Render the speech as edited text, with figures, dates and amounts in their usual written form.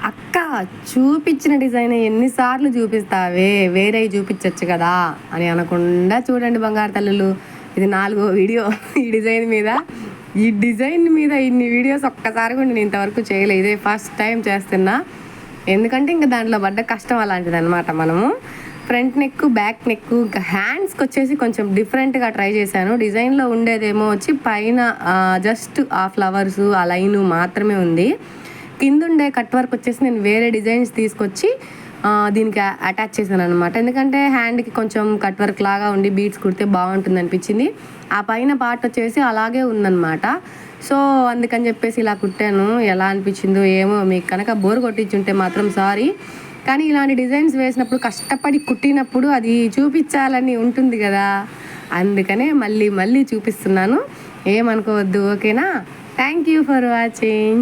అక్క చూపించిన డిజైన్ ఎన్నిసార్లు చూపిస్తావే, వేరే చూపించచ్చు కదా అని అనకుండా చూడండి బంగారు తల్లులు, ఇది 4వ వీడియో ఈ డిజైన్ మీద ఇన్ని వీడియోస్ ఒక్కసారి కూడా నేను ఇంతవరకు చేయలేదు. ఇదే ఫస్ట్ టైం చేస్తున్నా. ఎందుకంటే ఇంకా దాంట్లో పడ్డ కష్టం అలాంటిది అనమాట. మనము ఫ్రంట్ నెక్, బ్యాక్ నెక్, ఇంకా హ్యాండ్స్కి వచ్చేసి కొంచెం డిఫరెంట్గా ట్రై చేశాను. డిజైన్లో ఉండేదేమో వచ్చి పైన జస్ట్ ఆ ఫ్లవర్స్ ఆ లైన్ మాత్రమే ఉంది. కింద ఉండే కట్ వర్క్ వచ్చేసి నేను వేరే డిజైన్స్ తీసుకొచ్చి దీనికి అటాచ్ చేశాను అనమాట. ఎందుకంటే హ్యాండ్కి కొంచెం కట్ వర్క్ లాగా ఉండి బీడ్స్ కుడితే బాగుంటుంది అనిపించింది. ఆ పైన పార్ట్ వచ్చేసి అలాగే ఉందన్నమాట. సో అందుకని చెప్పేసి ఇలా కుట్టాను. ఎలా అనిపించిందో ఏమో, మీకు కనుక బోర్ కొట్టించుంటే మాత్రం సారీ. కానీ ఇలాంటి డిజైన్స్ వేసినప్పుడు కష్టపడి కుట్టినప్పుడు అది చూపించాలని ఉంటుంది కదా, అందుకనే మళ్ళీ చూపిస్తున్నాను. ఏమనుకోవద్దు, ఓకేనా? Thank you for watching.